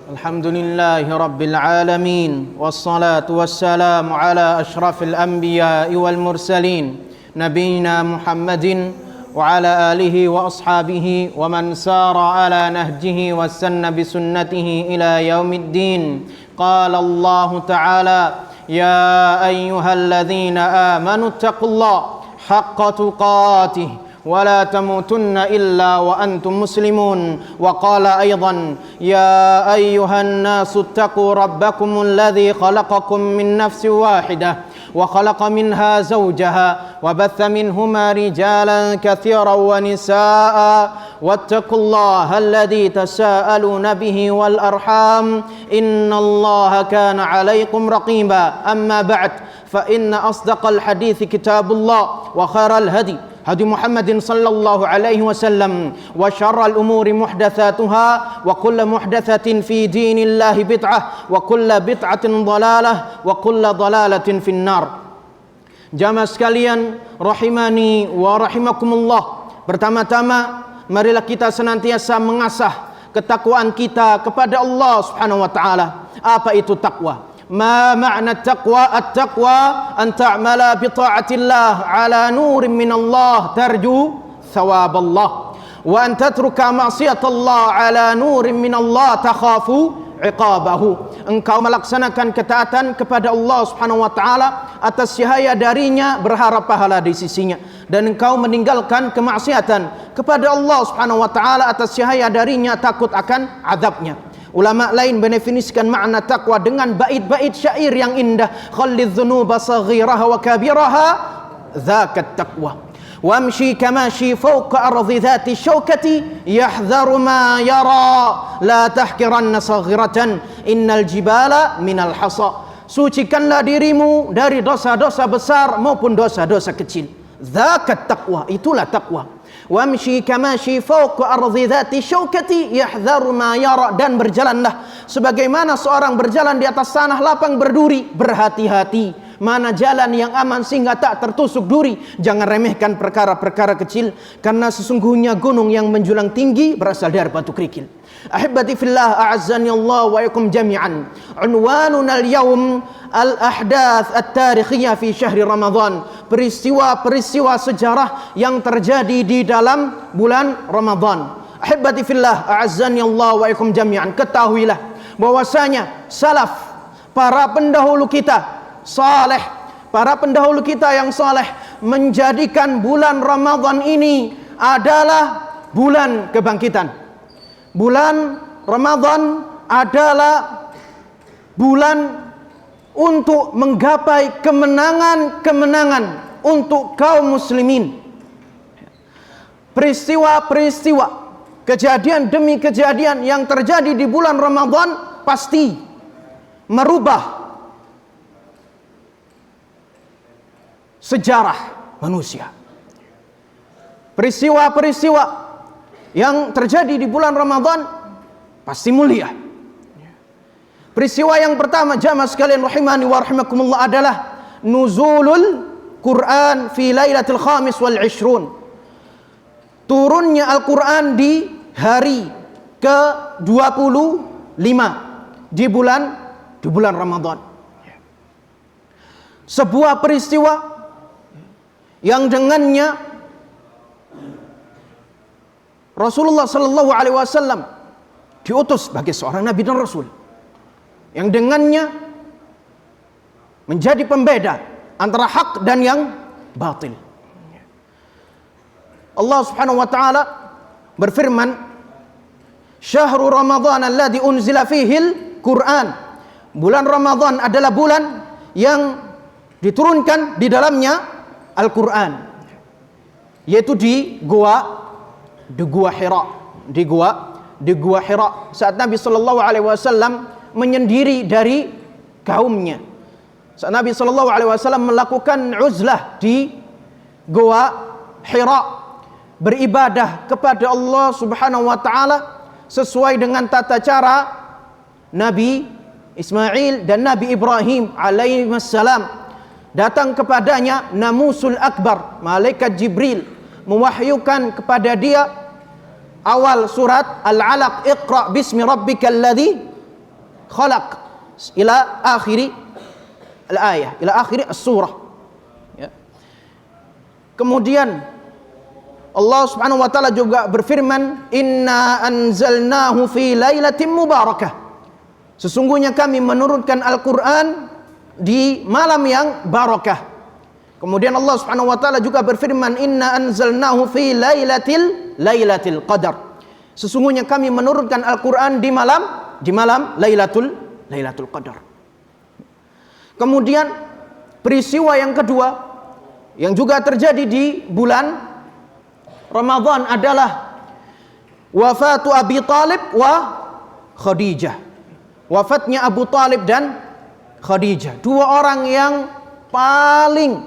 Alhamdulillahi Rabbil Alamin. Wassalatu wassalamu ala ashrafil anbiya'i wal mursalin Nabiyina Muhammadin wa ala alihi wa ashabihi wa man sara ala nahjihi wa sanna bisunnatihi ila yaumiddin. Qala Allah Ta'ala: Ya ayyuhalladzina amanu taqullaha haqqa tuqatih ولا تموتن إلا وأنتم مسلمون. وقال أيضا: يا أيها الناس اتقوا ربكم الذي خلقكم من نفس واحدة وخلق منها زوجها وبث منهما رجالا كثيرا ونساء واتقوا الله الذي تساءلون به والأرحام إن الله كان عليكم رقيبا. أما بعد فإن أصدق الحديث كتاب الله وخير الهدي هدي محمد صلى الله عليه وسلم وشر الأمور محدثاتها وكل محدثة في دين الله بدعة وكل بدعة ضلالة وكل ضلالة في النار. Jamaah sekalian rahimani wa rahimakumullah, pertama-tama marilah kita senantiasa mengasah ketakwaan kita kepada Allah Subhanahu wa taala. Apa itu takwa? Ma ma'na taqwa? At-taqwa an ta'mala bi ta'atillah ala nurin min Allah tarju thawab Allah wa an tatruka ma'siyatallah ala nurin min Allah takhafu iqabahu. Engkau melaksanakan ketaatan kepada Allah Subhanahu wa taala atas cahaya darinya, berharap pahala di sisinya, dan engkau meninggalkan kemaksiatan kepada Allah Subhanahu wa taala atas cahaya darinya, takut akan azabnya. Ulama lain mendefinisikan makna takwa dengan bait-bait syair yang indah. Khallidz dzunuba saghiraha wa kabiraha dzakat taqwa. Wamshi kamashi fawqa ardi dzati syaukati yahdharu ma yara la tahqiranna saghiratan innal jibala minal hasa. Sucikanlah dirimu dari dosa-dosa besar maupun dosa-dosa kecil. Dzakat taqwa, itulah takwa. Wamshi kamashi fawqa ardi dzati syaukati yahdharu ma yara, dan berjalanlah sebagaimana seorang berjalan di atas tanah lapang berduri, berhati-hati mana jalan yang aman sehingga tak tertusuk duri. Jangan remehkan perkara-perkara kecil, karena sesungguhnya gunung yang menjulang tinggi berasal dari batu kerikil. Ahibati fillah, a'azzani Allah wa yakum jami'an. Unwanuna al-yawm al-ahdath at-tarikhiyah fi syahri Ramadan. Peristiwa-peristiwa sejarah yang terjadi di dalam bulan Ramadan. Ahibati fillah, a'azzani Allah wa yakum jami'an. Ketahuilah bahwasanya salaf, para pendahulu kita saleh, para pendahulu kita yang saleh menjadikan bulan Ramadan ini adalah bulan kebangkitan. Bulan Ramadan adalah bulan untuk menggapai kemenangan-kemenangan untuk kaum muslimin. Peristiwa-peristiwa, kejadian demi kejadian yang terjadi di bulan Ramadan pasti merubah sejarah manusia. Peristiwa-peristiwa yang terjadi di bulan Ramadan pasti mulia. Peristiwa yang pertama, jamaah sekalian rahimani wa rahimakumullah, adalah nuzulul Quran fi lailatul khamis wal 20. Turunnya Al-Quran di hari ke-25 di bulan Ramadan. Sebuah peristiwa yang dengannya Rasulullah sallallahu alaihi wasallam diutus sebagai seorang nabi dan rasul, yang dengannya menjadi pembeda antara hak dan yang batil. Allah Subhanahu wa taala berfirman, "Syahrul Ramadan alladzi unzila fihil Qur'an." Bulan Ramadan adalah bulan yang diturunkan di dalamnya Al-Qur'an, yaitu di gua Hira, di gua Hira, saat Nabi sallallahu alaihi wasallam menyendiri dari kaumnya. Saat Nabi sallallahu alaihi wasallam melakukan uzlah di gua Hira, beribadah kepada Allah Subhanahu wa taala sesuai dengan tata cara Nabi Ismail dan Nabi Ibrahim alaihi wassalam. Datang kepadanya Namusul Akbar, malaikat Jibril, mewahyukan kepada dia awal surat Al-Alaq, Iqra bismi rabbikal ladzi khalaq ila akhiri al-ayah, ila akhiri as-surah. Ya. Kemudian Allah Subhanahu wa taala juga berfirman, "Inna anzalnahu fi lailatin mubarakah." Sesungguhnya kami menurunkan Al-Qur'an di malam yang barakah. Kemudian Allah Subhanahu wa taala juga berfirman, "Inna anzalnahu fi lailatul qadar." Sesungguhnya kami menurunkan Al-Qur'an di malam Lailatul Qadar. Kemudian peristiwa yang kedua yang juga terjadi di bulan Ramadan adalah wafatu Abi Talib wa Khadijah. Wafatnya Abu Talib dan Khadijah, dua orang yang paling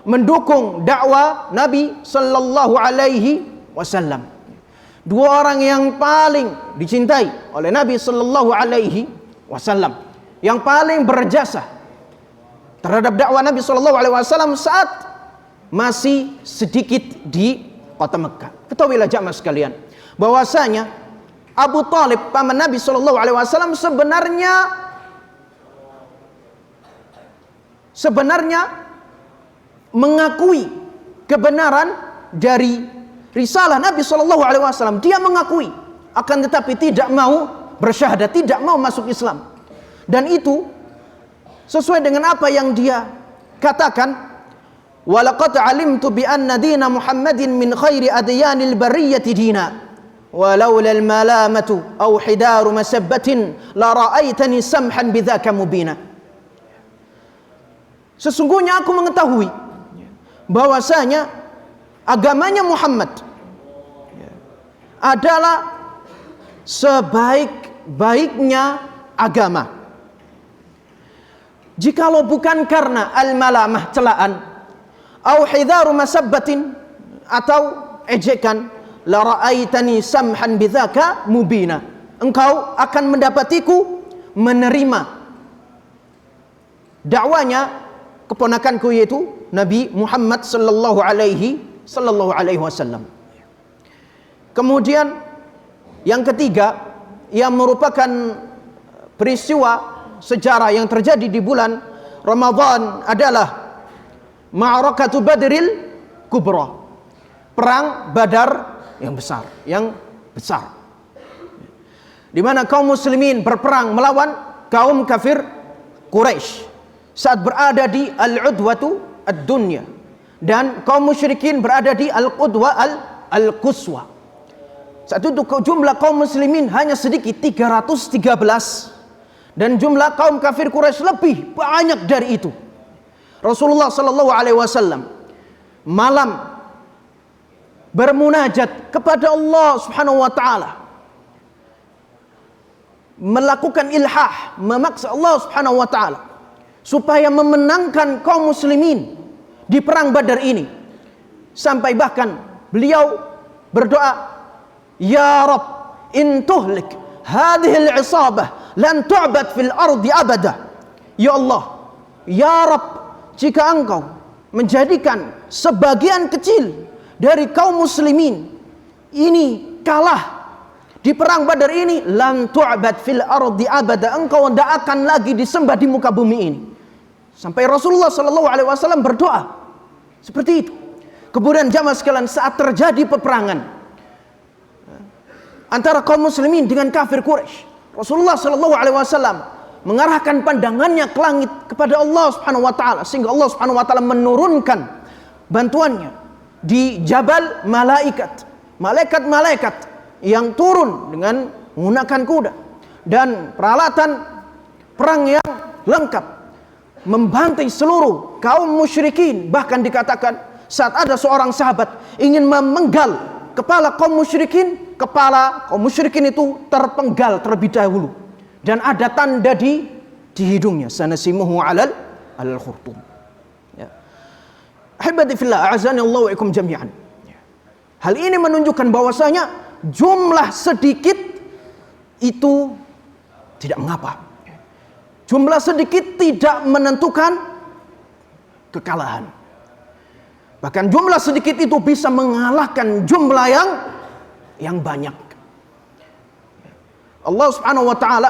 mendukung dakwah Nabi sallallahu alaihi wasallam. Dua orang yang paling dicintai oleh Nabi sallallahu alaihi wasallam, yang paling berjasa terhadap dakwah Nabi sallallahu alaihi wasallam saat masih sedikit di kota Mekah. Ketahuilah jamaah sekalian, bahwasanya Abu Talib paman Nabi sallallahu alaihi wasallam sebenarnya mengakui kebenaran dari risalah Nabi sallallahu alaihi wasallam. Dia mengakui, akan tetapi tidak mau bersyahadat, tidak mau masuk Islam. Dan itu sesuai dengan apa yang dia katakan, "Walaqad alimtu bi anna dina Muhammadin min khairi adyanil bariyati dina, walaula al-malamatu aw hidaru masabbatin la ra'aitani samhan bidzaka mubina." Sesungguhnya aku mengetahui bahwasanya agamanya Muhammad adalah sebaik-baiknya agama. Jikalau bukan karena al-malamah, celaan, au hidharu masabbatin, atau ejekan, la ra'aitani samhan bidzaka mubina, engkau akan mendapatiku menerima dakwanya keponakanku, yaitu Nabi Muhammad sallallahu alaihi wasallam. Kemudian yang ketiga yang merupakan peristiwa sejarah yang terjadi di bulan Ramadan adalah Ma'rakatu Badril Kubra, perang Badar yang besar, di mana kaum muslimin berperang melawan kaum kafir Quraisy saat berada di Al-Udwatu Ad-Dunya, dan kaum musyrikin berada di Al-Qudwa Al-Quswa. Saat itu jumlah kaum muslimin hanya sedikit, 313, dan jumlah kaum kafir Quraisy lebih banyak dari itu. Rasulullah sallallahu alaihi wasallam malam bermunajat kepada Allah Subhanahu wa taala, melakukan ilhah, memaksa Allah Subhanahu wa taala supaya memenangkan kaum muslimin di perang Badar ini. Sampai bahkan beliau berdoa, "Ya Rabb, in tuhlik hadhihi al-isabah lan tu'bad fil ardi abada." Ya Allah, ya Rabb, jika engkau menjadikan sebagian kecil dari kaum muslimin ini kalah di perang Badar ini, lan tu'bad fil ardi abada, engkau tidak akan lagi disembah di muka bumi ini. Sampai Rasulullah sallallahu alaihi wasallam berdoa seperti itu. Kemudian jamaah sekalian, saat terjadi peperangan antara kaum muslimin dengan kafir Quraisy, Rasulullah sallallahu alaihi wasallam mengarahkan pandangannya ke langit kepada Allah Subhanahu wa taala, sehingga Allah Subhanahu wa taala menurunkan bantuannya di Jabal Malaikat, malaikat-malaikat yang turun dengan menggunakan kuda dan peralatan perang yang lengkap, membantai seluruh kaum musyrikin. Bahkan dikatakan saat ada seorang sahabat ingin memenggal kepala kaum musyrikin, kepala kaum musyrikin itu terpenggal terlebih dahulu, dan ada tanda di hidungnya, sanasimuhu alal khurtum. Ya. Ahibati fillah, a'azani Allah wa ikum jami'an. Hal ini menunjukkan bahwasanya jumlah sedikit itu tidak mengapa. Jumlah sedikit tidak menentukan kekalahan. Bahkan jumlah sedikit itu bisa mengalahkan jumlah yang banyak. Allah Subhanahu wa taala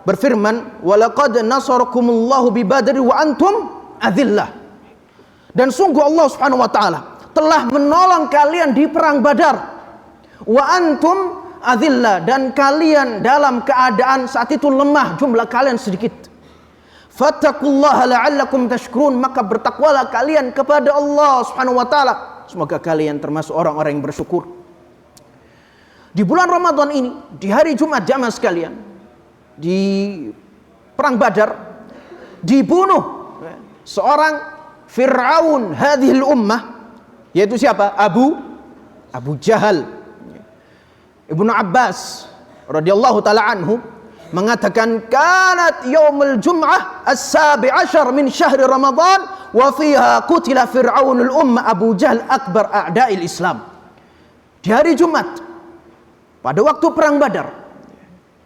berfirman, "Walaqad nasarakumullahu bi Badri wa antum adillah." Dan sungguh Allah Subhanahu wa taala telah menolong kalian di perang Badar. Wa antum adillah, dan kalian dalam keadaan saat itu lemah, jumlah kalian sedikit. Fattaqullaha la'allakum tashkurun, maka bertakwalah kalian kepada Allah Subhanahu wa taala, semoga kalian termasuk orang-orang yang bersyukur. Di bulan Ramadan ini, di hari Jumat jamaah sekalian, di perang Badar dibunuh seorang Fir'aun hadhil ummah, yaitu siapa? Abu Jahal. Ibnu Abbas radhiyallahu taala anhu mengatakan, kanat yaumul jum'ah as-sabi' ashar min syahri Ramadan wa fiha qutila Fir'aunul ummah Abu Jahal akbar a'da'il Islam. Di hari Jumat pada waktu perang Badar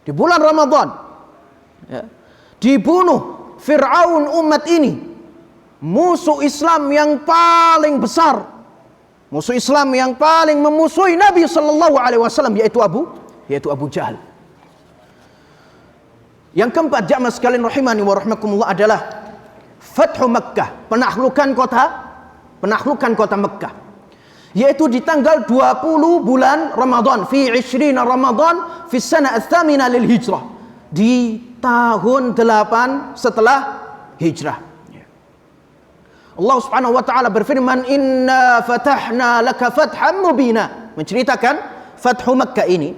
di bulan Ramadan, dibunuh Fir'aun umat ini, musuh Islam yang paling besar, musuh Islam yang paling memusuhi Nabi sallallahu alaihi wasallam, yaitu Abu Jahal. Yang keempat jamaah sekalian rahimani wa rahmakumullah adalah Fathu Makkah, penaklukan kota Makkah, yaitu di tanggal 20 bulan Ramadan, fi 20 Ramadan fi sana ats-tsamina lil hijrah, di tahun 8 setelah hijrah. Allah Subhanahu wa taala berfirman, "Inna fatahna laka fatham mubina." Menceritakan Fathu Makkah ini,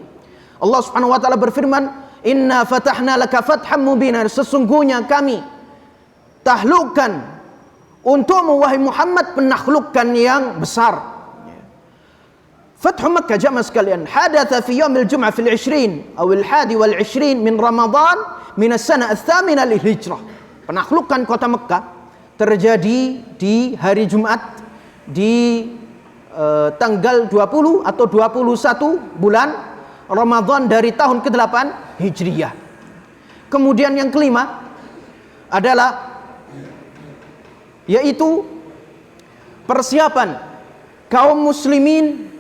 Allah Subhanahu wa taala berfirman, "Inna fatahna laka fatham mubina." Sesungguhnya kami taklukkan untukmu wahai Muhammad penaklukan yang besar. Fathu Makkah jamaah sekalian, hadatha fi yaumil jum'ah fil 20 atau al 21 min Ramadan min as-sana ats-tsamina lil hijrah. Penaklukan kota Makkah terjadi di hari Jumat di tanggal 20 atau 21 bulan Ramadan dari tahun ke-8 Hijriyah. Kemudian yang kelima adalah yaitu persiapan kaum muslimin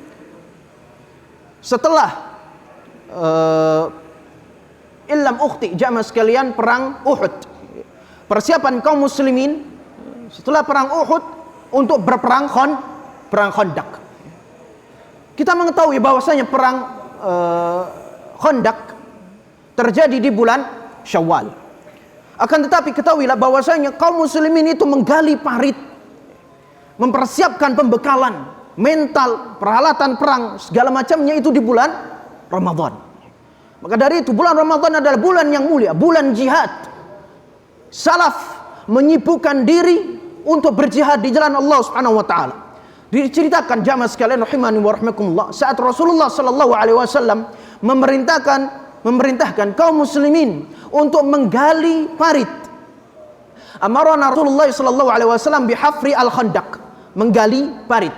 setelah illam ukhti jamaah sekalian perang Uhud. Persiapan kaum muslimin setelah perang Uhud untuk berperang Khandaq. Kita mengetahui bahwasanya perang Khandaq terjadi di bulan Syawal. Akan tetapi ketahuilah bahwasanya kaum muslimin itu menggali parit, mempersiapkan pembekalan, mental, peralatan perang, segala macamnya itu di bulan Ramadan. Maka dari itu bulan Ramadan adalah bulan yang mulia, bulan jihad. Salaf menyibukkan diri untuk berjihad di jalan Allah Subhanahu wa taala. Diceritakan jamaah sekalian rahimani wa rahmakumullah, saat Rasulullah sallallahu alaihi wasallam memerintahkan kaum muslimin untuk menggali parit. Amarana Rasulullah sallallahu alaihi wasallam bihafri al-khandaq, menggali parit.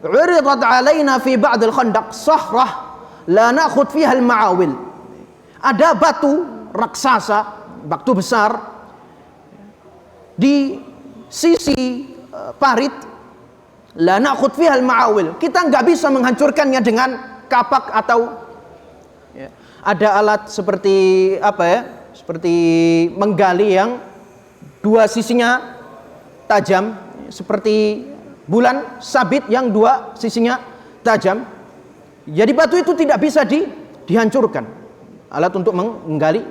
Uridat alaina fi ba'd al-khandaq sahrah la na'khudh fiha al-ma'awil. Ada batu raksasa, batu besar di sisi parit, la na'khudh fiha al-ma'awil. Kita enggak bisa menghancurkannya dengan kapak atau ada alat seperti apa ya? Seperti menggali yang dua sisinya tajam, seperti bulan sabit yang dua sisinya tajam. Jadi batu itu tidak bisa dihancurkan. Alat untuk menggali.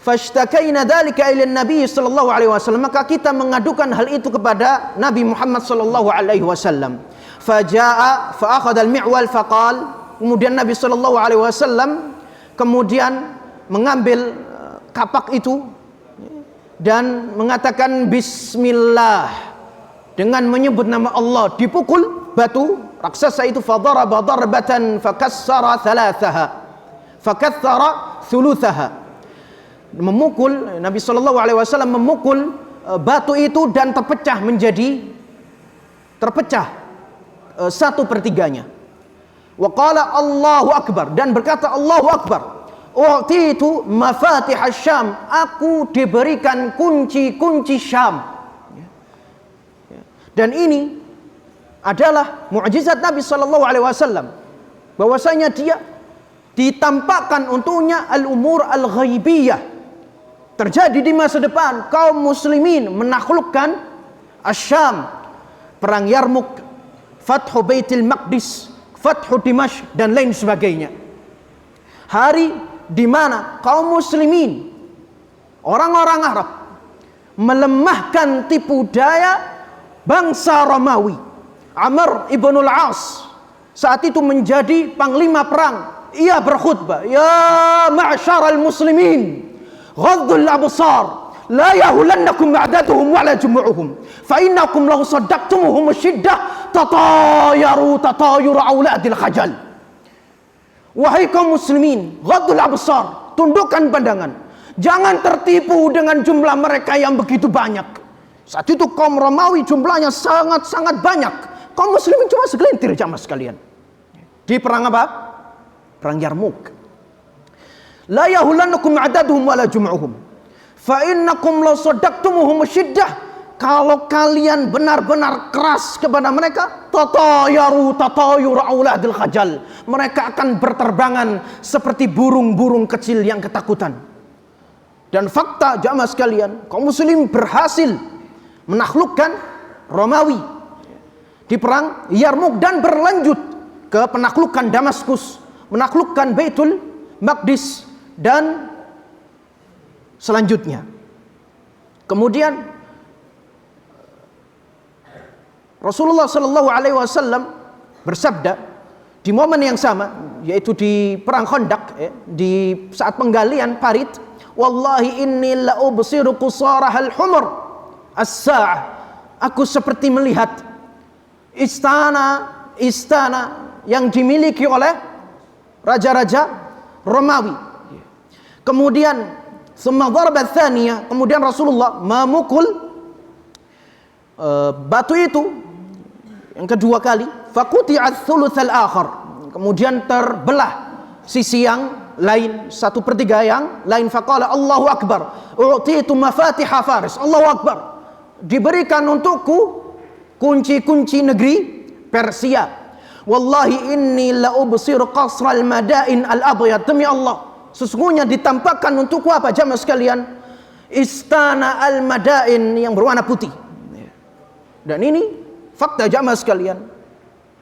Fashtakaina dzalika ila Nabi sallallahu alaihi wasallam, maka kita mengadukan hal itu kepada Nabi Muhammad sallallahu alaihi wasallam. Fajaa fa akhadha al-mi'wal faqal, kemudian Nabi sallallahu alaihi wasallam kemudian mengambil kapak itu dan mengatakan bismillah, dengan menyebut nama Allah, dipukul batu raksasa itu, fadaraba darbatan fakassara thalathaha fakathara thuluthaha. Memukul, Nabi sallallahu alaihi wasallam memukul batu itu dan terpecah 1/3. Wa qala Allahu akbar, dan berkata Allahu akbar. U'titu mafatih Syam, aku diberikan kunci-kunci Syam. Dan ini adalah mukjizat Nabi sallallahu alaihi wasallam, bahwasanya dia ditampakkan untuknya al-umur al-ghaibiyah. Terjadi di masa depan, kaum muslimin menaklukkan Asyam, perang Yarmuk, Fathu Baitul Maqdis, Fathu Dimashq dan lain sebagainya. Hari di mana kaum muslimin, orang-orang Arab, melemahkan tipu daya bangsa Romawi. Amr ibn al-As saat itu menjadi panglima perang. Ia berkhutbah, "Ya ma'syaral muslimin, ghaddul absar, la yahulannakum a'daduhum wa la jumu'uhum, fa innakum law saddaqtumuhum syiddah tatayur auladil khajal." Wahai kaum muslimin, ghaddul absar, tundukkan pandangan. Jangan tertipu dengan jumlah mereka yang begitu banyak. Saat itu kaum Romawi jumlahnya sangat-sangat banyak. Kaum muslimin cuma segelintir jamaah sekalian. Di perang apa? Perang Yarmuk. La yahulannakum a'daduhum wa la jum'uhum, fa innakum law saddaqtumuhum syiddah. Kalau kalian benar-benar keras kepada mereka, tatayur auladil khajal, mereka akan berterbangan seperti burung-burung kecil yang ketakutan. Dan fakta jamaah sekalian, kaum muslim berhasil menaklukkan Romawi di perang Yarmuk dan berlanjut ke penaklukan Damaskus, menaklukkan Baitul Maqdis dan selanjutnya. Kemudian Rasulullah sallallahu alaihi wasallam bersabda di momen yang sama, yaitu di perang Khandaq, di saat penggalian parit, "Wallahi inni la ubsiru qusarahal humur as-sa'ah." Aku seperti melihat istana yang dimiliki oleh raja-raja Romawi. Kemudian summa darba tsaniyah, kemudian Rasulullah memukul batu itu yang kedua kali, faquti'at thulutsal akhar, kemudian terbelah sisi yang lain, 1/3 yang lain. Faqala Allahu akbar, u'titu mafatiha Faris. Allahu akbar, diberikan untukku kunci-kunci negeri Persia. Wallahi inni la ubsiru qasral madain al-abyad. Demi Allah, sesungguhnya ditampakkan untukku apa jamaah sekalian? Istana al-madain yang berwarna putih. Dan ini fakta jamaah sekalian.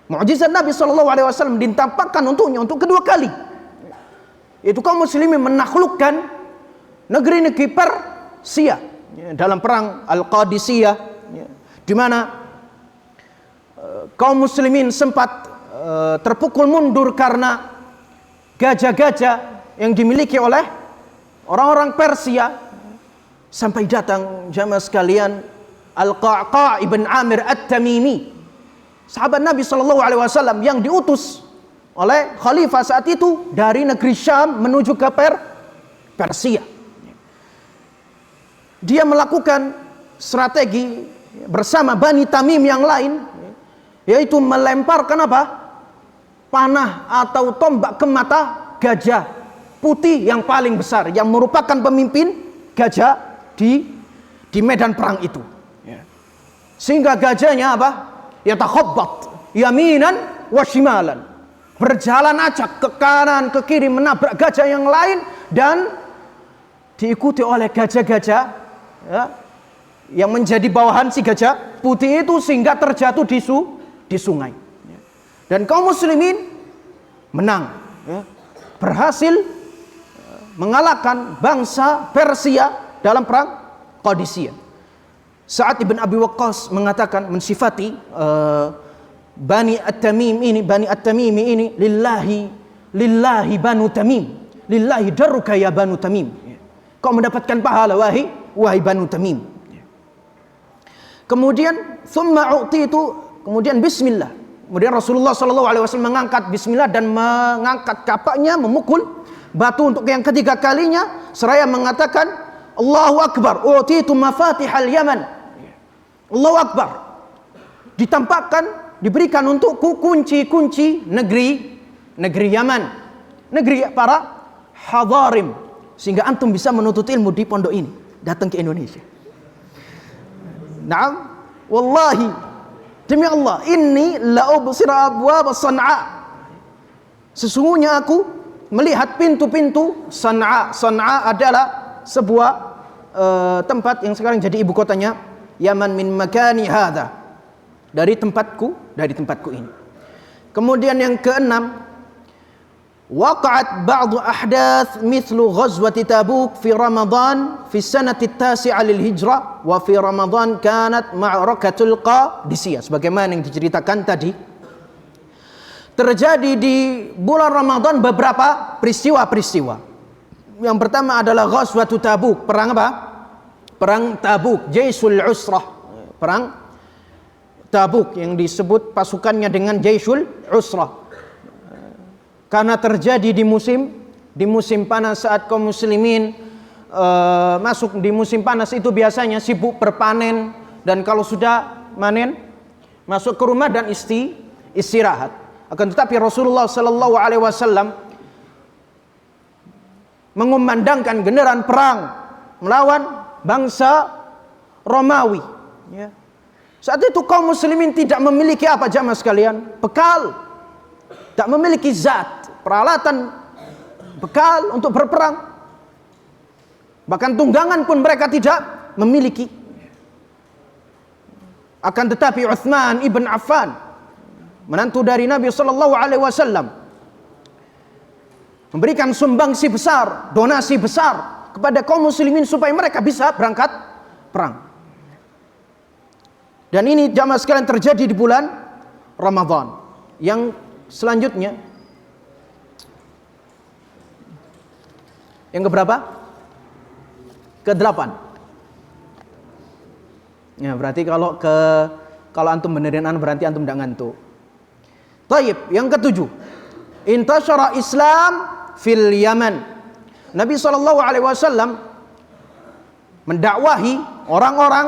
Mukjizat Nabi SAW ditampakkan untuknya untuk kedua kali. Itu kaum muslimin menaklukkan negeri-negeri Persia dalam perang Al-Qadisiyah, di mana kaum muslimin sempat terpukul mundur karena gajah-gajah yang dimiliki oleh orang-orang Persia, sampai datang jamaah sekalian Al-Qa'qa' ibn Amir At-Tamimi, sahabat Nabi SAW yang diutus oleh khalifah saat itu dari negeri Syam menuju ke Persia. Dia melakukan strategi bersama Bani Tamim yang lain, yaitu melemparkan apa? Panah atau tombak ke mata gajah putih yang paling besar, yang merupakan pemimpin gajah di medan perang itu. Sehingga gajahnya apa? Yatakhabbat yaminan wa shimalan, berjalan acak ke kanan ke kiri menabrak gajah yang lain, dan diikuti oleh gajah-gajah yang menjadi bawahan si gajah putih itu, sehingga terjatuh di sungai. Dan kaum muslimin menang, berhasil mengalahkan bangsa Persia dalam perang Qadisiyah. Sa'ad ibn Abi Waqqas mengatakan, mensifati Bani At-Tamimi ini, lillahi Banu Tamim, lillahi darruka ya Banu Tamim. Kau mendapatkan pahala wahai Banu Tamim. Kemudian kemudian bismillah. Kemudian Rasulullah SAW mengangkat bismillah dan mengangkat kapaknya, memukul batu untuk yang ketiga kalinya, seraya mengatakan Allahu Akbar, utitu mafatihal Yaman. Allahu Akbar, ditampakkan, diberikan untukku kunci-kunci negeri Yaman, negeri para hadarim, sehingga antum bisa menuntut ilmu di pondok ini, datang ke Indonesia. Naam, wallahi, demi Allah, inni la ubsir abwab San'a. Sesungguhnya aku melihat pintu-pintu San'a. San'a adalah sebuah tempat yang sekarang jadi ibu kotanya Yaman, min makani hadha, dari tempatku ini. Kemudian yang keenam, waqa'at ba'du ahdath mithlu ghazwati Tabuk fi Ramadan fi sanati at-tasi'ah lil hijrah wa fi Ramadan kanat ma'rakatul Qadisiyah, sebagaimana yang diceritakan tadi. Terjadi di bulan Ramadan beberapa peristiwa-peristiwa. Yang pertama adalah ghazwatu Tabuk, perang apa? Perang Tabuk, Jaisul Usrah, perang Tabuk yang disebut pasukannya dengan Jaisul Usrah. Karena terjadi di musim panas, saat kaum muslimin masuk di musim panas itu biasanya sibuk berpanen, dan kalau sudah manen masuk ke rumah dan istirahat. Akan tetapi Rasulullah sallallahu alaihi wasallam mengumandangkan genderang perang melawan bangsa Romawi, ya. Saat itu kaum muslimin tidak memiliki apa jamaah sekalian? Bekal. Tak memiliki zat, peralatan bekal untuk berperang. Bahkan tunggangan pun mereka tidak memiliki. Akan tetapi Utsman ibn Affan, menantu dari Nabi sallallahu alaihi wasallam, memberikan sumbangsi besar, donasi besar kepada kaum muslimin supaya mereka bisa berangkat perang. Dan ini jamaah sekalian terjadi di bulan Ramadan. Yang selanjutnya, yang keberapa? Ke-8. Ya, berarti kalau antum benerin berarti antum tidak ngantuk. Taib, yang ke-7. Intasyara Islam fil Yaman. Nabi SAW mendakwahi orang-orang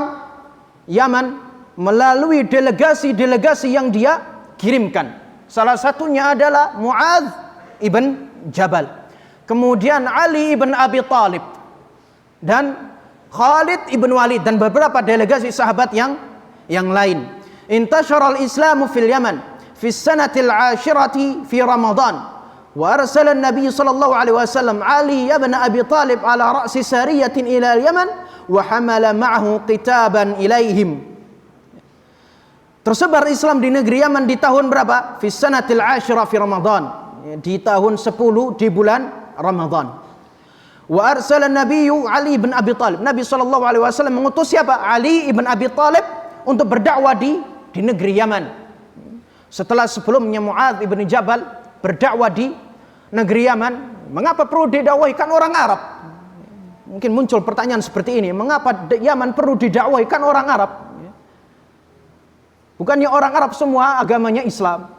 Yaman melalui delegasi-delegasi yang dia kirimkan. Salah satunya adalah Mu'adz ibn Jabal, kemudian Ali ibn Abi Talib, dan Khalid ibn Walid, dan beberapa delegasi sahabat yang lain. Intasyara al-Islamu fil Yaman fi sanatil 'ashirati fi Ramadan, wa arsala an-nabiy sallallahu alaihi wasallam Ali ibn Abi Talib ala ra'si sariyatin ila al-Yaman wa hamala ma'ahu qitaban ilaihim. Tersebar Islam di negeri Yaman di tahun berapa? Fi sanatil 'ashirah fi Ramadan, di tahun 10 di bulan Ramadan. Wa arsala an-nabiy Ali ibn Abi Talib, Nabi sallallahu alaihi wasallam mengutus siapa? Ali ibn Abi Talib untuk berdakwah di negeri Yaman. Setelah sebelumnya Mu'adz ibn Jabal berdakwah di negeri Yaman, mengapa perlu didakwahi? Kan orang Arab. Mungkin muncul pertanyaan seperti ini, mengapa Yaman perlu didakwahi? Kan orang Arab. Bukannya orang Arab semua agamanya Islam?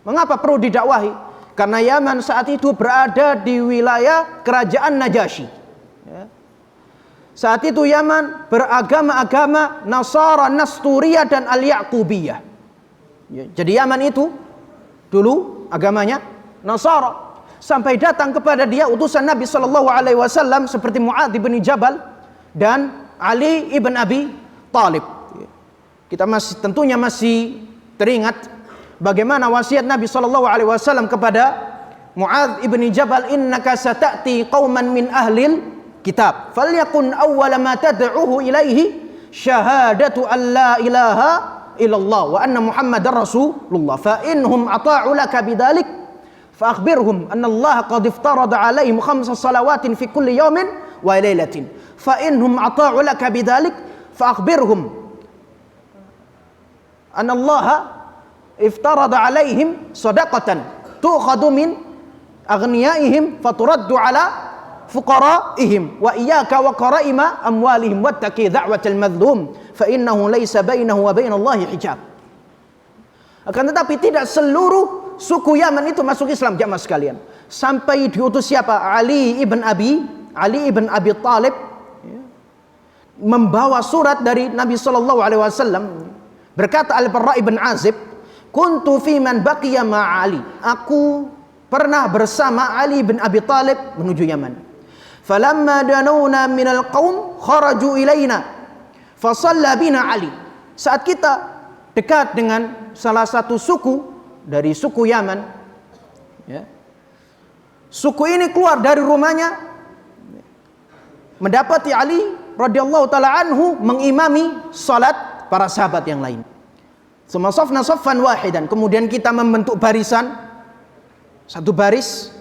Mengapa perlu didakwahi? Karena Yaman saat itu berada di wilayah kerajaan Najasyi. Saat itu Yaman beragama-agama Nasara, Nasturiyah, dan Al-Yaqubiyah. Jadi Yaman itu dulu agamanya Nasara, sampai datang kepada dia utusan Nabi sallallahu alaihi wasallam seperti Mu'adz bin Jabal dan Ali ibn Abi Talib. Kita tentunya masih teringat bagaimana wasiat Nabi sallallahu alaihi wasallam kepada Mu'adz ibn Jabal, innaka sata'ti qauman min ahlil kitab falyakun awwala ma tad'uhu ilaihi syahadatu an la ilaha illallah wa anna Muhammadar Rasulullah, fa inhum ata'u laka bidzalik fa akhbirhum anna Allah qad iftarada alaihim 5 salawatin fi kulli yawmin wa lailatin, fa inhum ata'u laka bidzalik fa akhbirhum anna Allah iftarada alaihim sadaqatan tu'khadhu min aghniyaihim faturaddu ala fuqaraihim wa iyyaka wa qaraima amwalihim wattaqi da'watal madhlum fa innahu laysa bainahu wa bainallahi hijab. Akan tetapi tidak seluruh suku Yaman itu masuk Islam jamaah sekalian. Sampai diutus siapa? Ali ibn Abi Talib membawa surat dari Nabi sallallahu alaihi wasallam. Berkata Al-Barra ibn Azib, kuntu fi man baqiya ma'ali, aku pernah bersama Ali bin Abi Talib menuju Yaman. Falamma danawna minal qaum kharaju ilaina fasalla bina Ali. Saat kita dekat dengan salah satu suku dari suku Yaman, ya, Suku ini keluar dari rumahnya, mendapati Ali radhiyallahu taala anhu mengimami salat para sahabat yang lain. Tsumma safna saffan wahidan, kemudian kita membentuk barisan, satu baris.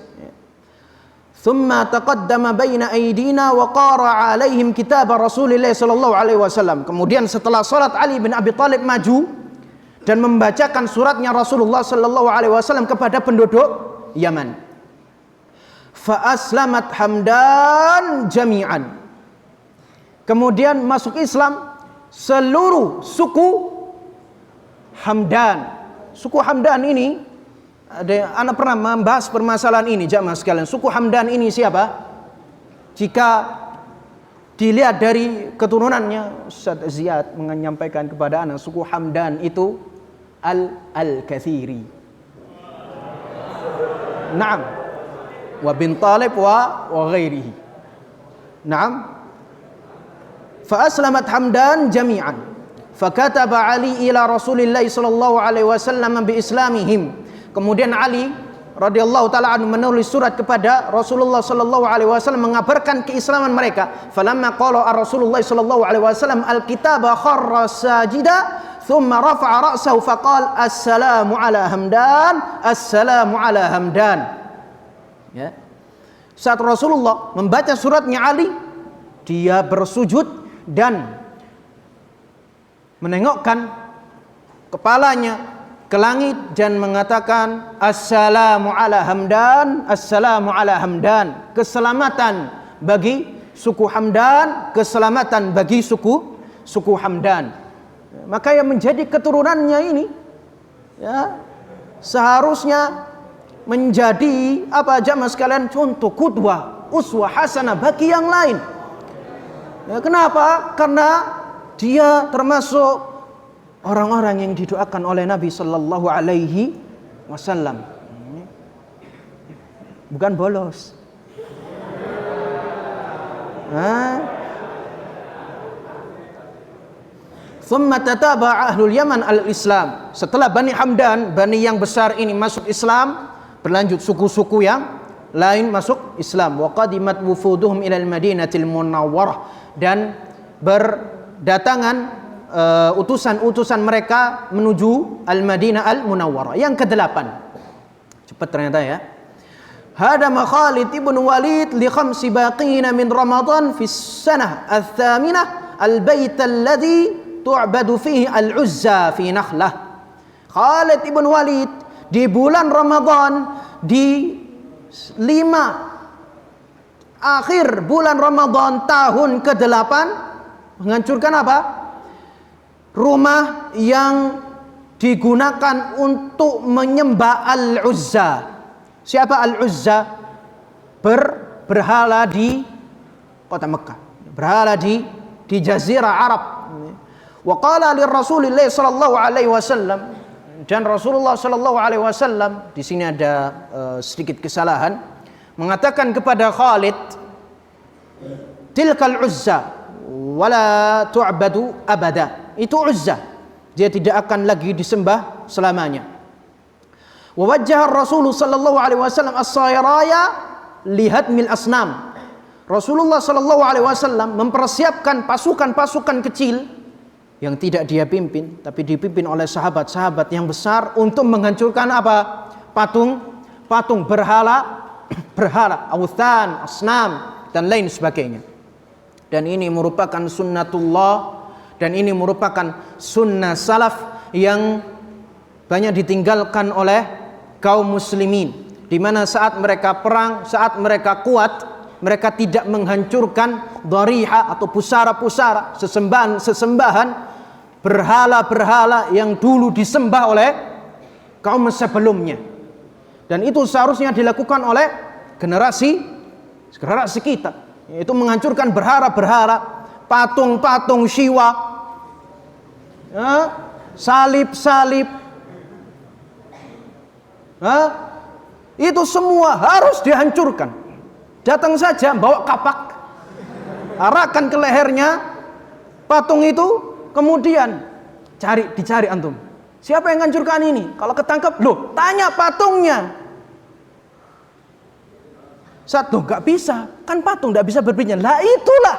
Tsumma taqaddama baina aydina wa qara'a alaihim kitab Rasulillah sallallahu alaihi wasallam. Kemudian setelah salat, Ali bin Abi Thalib maju dan membacakan suratnya Rasulullah sallallahu alaihi wasallam kepada penduduk Yaman. Fa aslamat Hamdan jami'an. Kemudian masuk Islam seluruh suku Hamdan. Suku Hamdan ini, anak pernah membahas permasalahan ini jamaah sekalian. Suku Hamdan ini siapa? Jika dilihat dari keturunannya, Ustaz Ziyad menyampaikan kepada anak, suku Hamdan itu Al-Kathiri. Naam. Wa bin Talib wa ghairihi. Naam. Fa aslamat Hamdan jami'an. Fa kataba Ali ila Rasulillah sallallahu alaihi wasallam bi islamihim. Kemudian Ali radhiyallahu taala anhu menulis surat kepada Rasulullah sallallahu alaihi wasallam mengabarkan keislaman mereka. Falamma qala Rasulullah sallallahu alaihi wasallam al-kitaba kharra sajida thumma rafa'a ra'sahu faqala assalamu ala Hamdan, assalamu ala Hamdan. Ya. Saat Rasulullah membaca suratnya Ali, dia bersujud dan menengokkan kepalanya ke langit dan mengatakan assalamu ala Hamdan, assalamu ala Hamdan, keselamatan bagi suku Hamdan, keselamatan bagi suku Hamdan. Maka yang menjadi keturunannya ini, ya, seharusnya menjadi apa jamaah sekalian, contoh, qudwah, uswah hasanah bagi yang lain. Ya, kenapa? Karena dia termasuk orang-orang yang didoakan oleh Nabi sallallahu alaihi wasallam. Bukan bolos. Thumma tataba ahlul Yaman al-Islam. Setelah Bani Hamdan, Bani yang besar ini masuk Islam, berlanjut suku-suku yang lain masuk Islam. Wa qadimat wufuduhum ila al-Madinatil Munawwarah, dan berdatangan utusan-utusan mereka menuju Al-Madinah Al-Munawwarah. Yang ke-8. Cepat ternyata ya. Hadama Khalid ibn Walid li khamsi baqina min Ramadan fi sanah al-thaminah al-bait alladhi tu'badu fihi al-Uzza fi Nakhlah. Khalid ibn Walid di bulan Ramadan, di 5 akhir bulan Ramadan tahun ke-8, menghancurkan apa? Rumah yang digunakan untuk menyembah Al-Uzza. Siapa Al-Uzza? Berhala di kota Mekah, berhala di Jazirah Arab. Wa qala li Rasulillah sallallahu alaihi wasallam, dan Rasulullah sallallahu alaihi wasallam, di sini ada sedikit kesalahan, mengatakan kepada Khalid, tilkal Uzza wala tu'badu abada. Itu Uzza, dia tidak akan lagi disembah selamanya. Wa wajjaha Rasul sallallahu alaihi wasallam as-sayraya lihadmil asnam. Rasulullah sallallahu alaihi wasallam mempersiapkan pasukan-pasukan kecil yang tidak dia pimpin, tapi dipimpin oleh sahabat-sahabat yang besar untuk menghancurkan apa? Patung berhala, awthan, asnam, dan lain sebagainya. Dan ini merupakan sunnatullah, dan ini merupakan sunnah salaf yang banyak ditinggalkan oleh kaum muslimin, di mana saat mereka perang, saat mereka kuat, mereka tidak menghancurkan dhariha atau pusara-pusara, sesembahan berhala-berhala yang dulu disembah oleh kaum sebelumnya. Dan itu seharusnya dilakukan oleh generasi kita, yaitu menghancurkan berhala-berhala, patung-patung Syiwa, salib-salib, itu semua harus dihancurkan. Datang saja bawa kapak, arahkan ke lehernya patung itu, kemudian dicari antum, siapa yang hancurkan ini? Kalau ketangkep, loh, tanya patungnya. Satu, nggak bisa, kan patung nggak bisa berbicara. Lah itulah,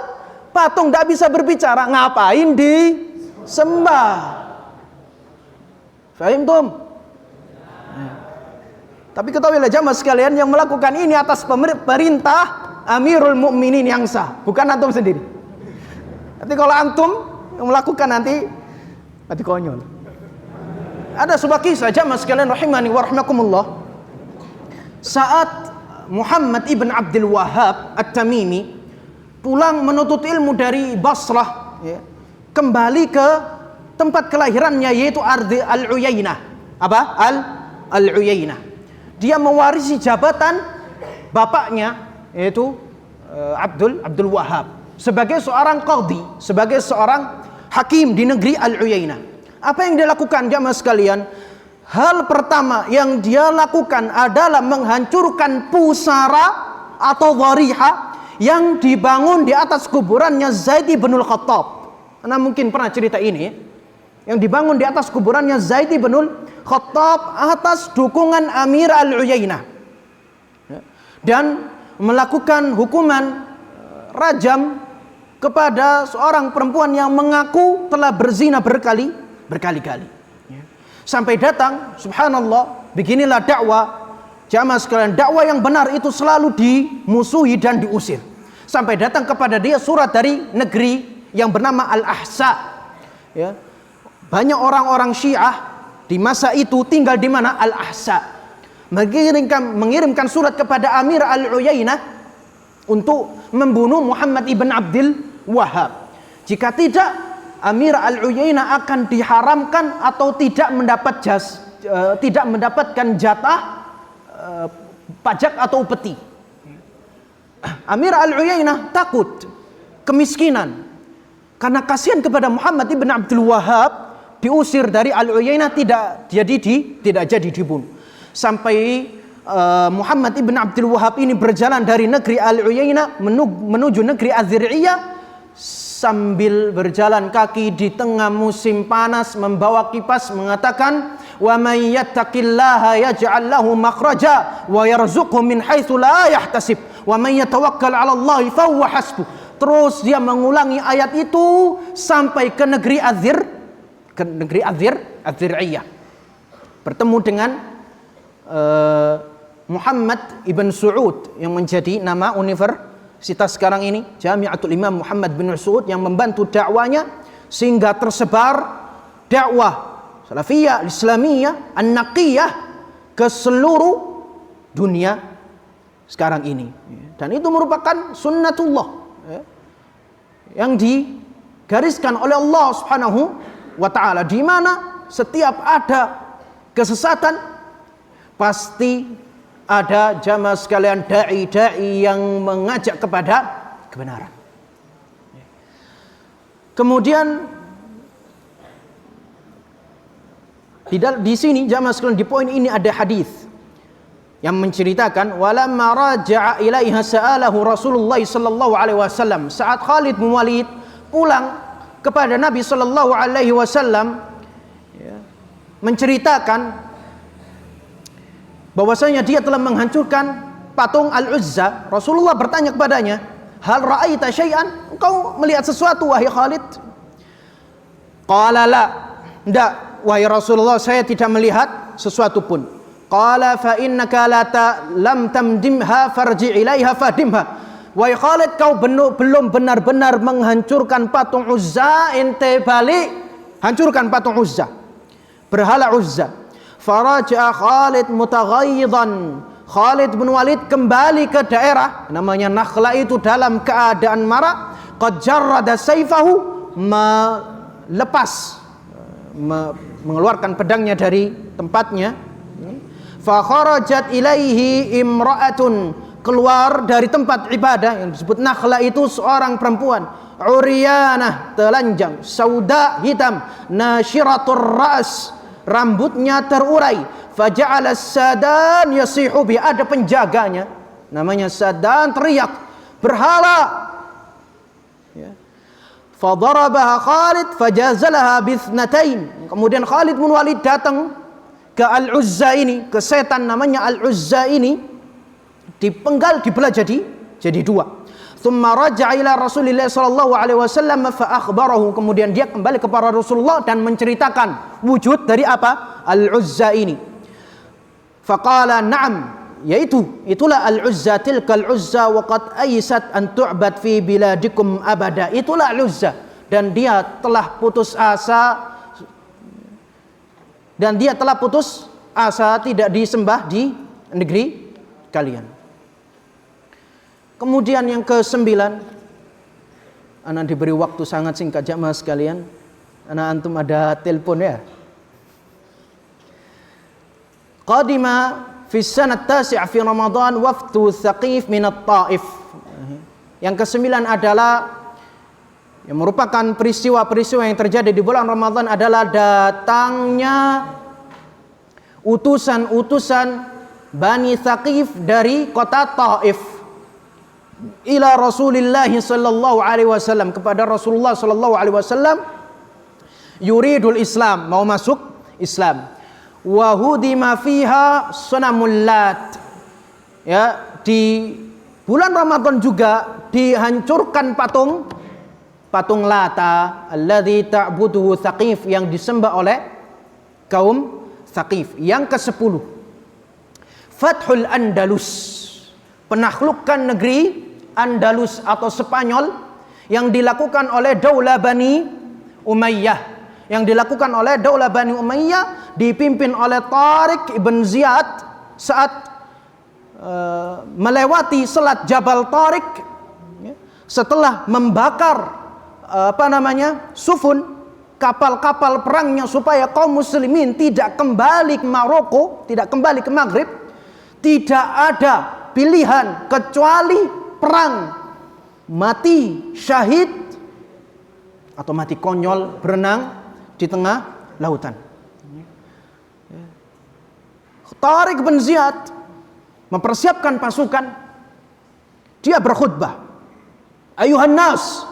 patung nggak bisa berbicara, ngapain disembah? Fahim tum? Tapi ketahuilah jamaah sekalian, yang melakukan ini atas perintah Amirul Mukminin yang sah, bukan antum sendiri. Nanti kalau antum yang melakukan nanti konyol. Ada sebuah kisah jamaah sekalian rahimani wa rahimakumullah. Saat Muhammad ibn Abdul Wahhab At-Tamimi pulang menuntut ilmu dari Basrah, ya, kembali ke tempat kelahirannya yaitu Al-Uyainah. Apa? Al-Uyainah. Dia mewarisi jabatan bapaknya yaitu Abdul Wahhab sebagai seorang qadhi, sebagai seorang hakim di negeri Al-Uyainah. Apa yang dia lakukan jamaah sekalian? Hal pertama yang dia lakukan adalah menghancurkan pusara atau dhariha yang dibangun di atas kuburannya Zaid bin Khattab. Anda mungkin pernah cerita ini, yang dibangun di atas kuburannya Zaid bin Khattab atas dukungan Amir Al-Uyainah, dan melakukan hukuman rajam kepada seorang perempuan yang mengaku telah berzina berkali-kali. Sampai datang, subhanallah, beginilah dakwah jamaah sekalian. Dakwah yang benar itu selalu dimusuhi dan diusir. Sampai datang kepada dia surat dari negeri yang bernama Al-Ahsa. Ya. Banyak orang-orang Syiah di masa itu tinggal di mana? Al-Ahsa. Mengirimkan surat kepada Amir Al-Uyainah untuk membunuh Muhammad ibn Abdul Wahhab. Jika tidak, Amir Al-Uyainah akan diharamkan atau tidak mendapatkan jatah pajak atau upeti. Amir Al-Uyainah takut kemiskinan karena kasihan kepada Muhammad ibn Abdul Wahhab, diusir dari Al-Uyainah, tidak jadi dibunuh. Sampai Muhammad ibn Abdul Wahhab ini berjalan dari negeri Al-Uyainah menuju negeri Az-Zir'iyah, sambil berjalan kaki di tengah musim panas, membawa kipas, mengatakan, wa may yattaqillaha yaj'al lahu makhraja wa yarzuqhu min haitsu la yahtasib wa may yatawakkal 'ala Allah fa huwa hasbuh. Terus dia mengulangi ayat itu sampai ke negeri Az-Zir'iyah, bertemu dengan Muhammad ibn Saud yang menjadi nama universitas sekarang ini, Jami'atul Imam Muhammad bin Saud, yang membantu dakwanya sehingga tersebar dakwah salafiyah, islamiyah, an-naqiyah ke seluruh dunia sekarang ini. Dan itu merupakan sunnatullah yang digariskan oleh Allah Subhanahu wa ta'ala, di mana setiap ada kesesatan pasti ada jamaah sekalian dai-dai yang mengajak kepada kebenaran. Kemudian di sini jamaah sekalian, di poin ini ada hadis yang menceritakan, walamma raja'a ilaiha sa'alahu Rasulullah sallallahu alaihi wasallam. Saat Khalid bin Walid pulang kepada Nabi sallallahu alaihi wasallam menceritakan bahwasanya dia telah menghancurkan patung Al-Uzza, Rasulullah bertanya kepadanya, hal ra'aita syai'an? Engkau melihat sesuatu wahai Khalid? Qala la, tidak wahai Rasulullah, saya tidak melihat sesuatu pun. Qala fa innaka lam tamdimha farji ilaiha fadimha. Wahai Khalid, kau belum benar-benar menghancurkan patung Uzza, ente balik hancurkan patung Uzza, berhala Uzza. Faraja Khalid mutaghayyidan. Khalid bin Walid kembali ke daerah namanya Nakhla itu dalam keadaan marah. Qad jarrada sayfahu, mengeluarkan pedangnya dari tempatnya. Fa kharajat ilaihi imra'atun, keluar dari tempat ibadah yang disebut Nakhla itu seorang perempuan, uryanah, telanjang, sauda, hitam, nasyiratur ra's, rambutnya terurai. Faja'ala Sadan yasihu bi, ada penjaganya namanya Sadan, teriak berhala. Fadarabaha Khalid fajazalaha bithnatain. Kemudian Khalid bin Walid datang ke Al-Uzza ini, ke setan namanya Al-Uzza ini, dipenggal, dibelah jadi dua. Tsumma raja'a ila Rasulillah sallallahu alaihi wasallam fa akhbarahu, kemudian dia kembali kepada Rasulullah dan menceritakan wujud dari apa? Al-Uzza ini. Faqala na'am, yaitu itulah Al-Uzza, tilkal Uzza wa qad aysat an tu'bad fi biladikum abada. Itulah Al-Uzza, dan dia telah putus asa tidak disembah di negeri kalian. Kemudian yang ke-9, anak diberi waktu sangat singkat jamaah sekalian. Anak antum ada telepon ya. Qadima fi sanat tasi' fi Ramadan wafdu Thaqif min at-Taif. Yang ke-9 adalah yang merupakan peristiwa-peristiwa yang terjadi di bulan Ramadan adalah datangnya utusan-utusan Bani Thaqif dari kota Taif ila Rasulillah sallallahu alaihi wasallam, kepada Rasulullah sallallahu alaihi wasallam, yuridul Islam, mau masuk Islam. Wa hudima fiha sanamul Lat. Ya, di bulan Ramadan juga dihancurkan patung Lata alladzi ta'buduhu Thaqif, yang disembah oleh kaum Thaqif. Yang ke-10, Fathul Andalus, penaklukan negeri Andalus atau Spanyol yang dilakukan oleh Daulah Bani Umayyah, dipimpin oleh Tariq ibn Ziyad saat melewati Selat Jabal Tariq, setelah membakar sufun, kapal-kapal perangnya, supaya kaum muslimin tidak kembali ke Maroko, tidak kembali ke Maghrib. Tidak ada pilihan kecuali perang, mati syahid atau mati konyol berenang di tengah lautan. Tariq bin Ziyad mempersiapkan pasukan. Dia berkhutbah, ayuhan nas,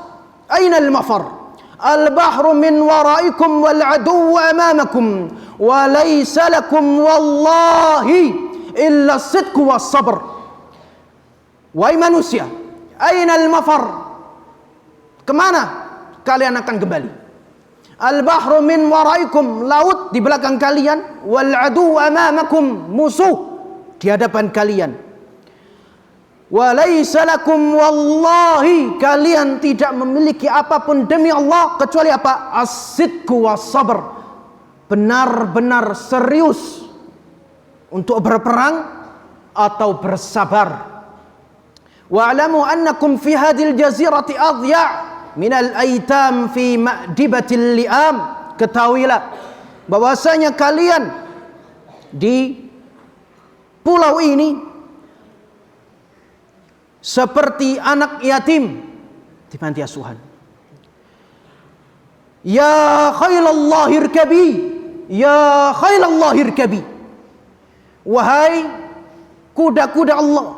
aina al-mafar? Al-bahru min waraikum wal aduwwu amamakum wa laysa lakum wallahi illa as-sidqu was-sabr. Wahai manusia, aina al-mafar? Kemana kalian akan kembali? Al-bahru min waraikum, laut di belakang kalian, wal adu amamakum, musuh di hadapan kalian. Wa laisa lakum wallahi, kalian tidak memiliki apapun demi Allah kecuali apa? As-sidqu was-sabr, benar-benar serius untuk berperang atau bersabar. Wa'lamu annakum fi hadhil jazirati adya' minal aitam fi ma'dibatil li'am. Ketahuilah bahwasanya kalian di pulau ini seperti anak yatim di panti asuhan. Ya khailallahi irkabi, ya khailallahi irkabi. Wahai kuda-kuda Allah,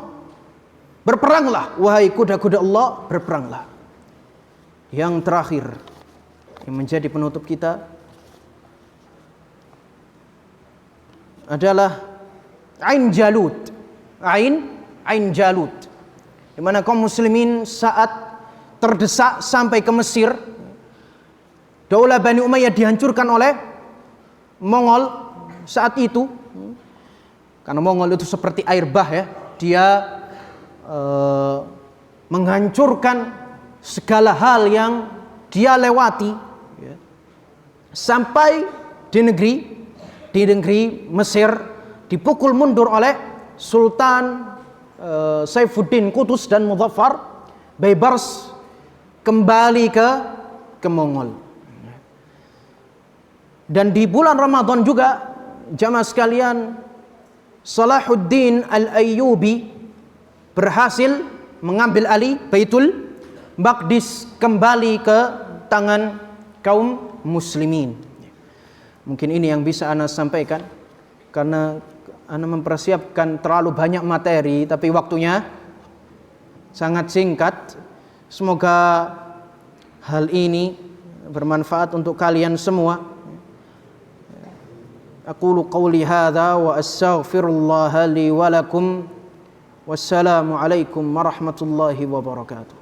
berperanglah. Wahai kuda-kuda Allah, berperanglah. Yang terakhir, yang menjadi penutup kita adalah Ain Jalut. Ain Jalut, di mana kaum muslimin saat terdesak sampai ke Mesir, Daulah Bani Umayyah dihancurkan oleh Mongol saat itu. Karena Mongol itu seperti air bah ya, dia menghancurkan segala hal yang dia lewati ya. Sampai di negeri Mesir dipukul mundur oleh Sultan Saifuddin Qutus dan Muzaffar Baybars, kembali ke Mongol. Dan di bulan Ramadan juga jamaah sekalian, Salahuddin Al-Ayyubi berhasil mengambil alih Baitul Maqdis kembali ke tangan kaum muslimin. Mungkin ini yang bisa ana sampaikan, karena ana mempersiapkan terlalu banyak materi tapi waktunya sangat singkat. Semoga hal ini bermanfaat untuk kalian semua. Aqulu qawli hadza wa astaghfirullah li wa lakum Wassalamualaikum warahmatullahi wabarakatuh.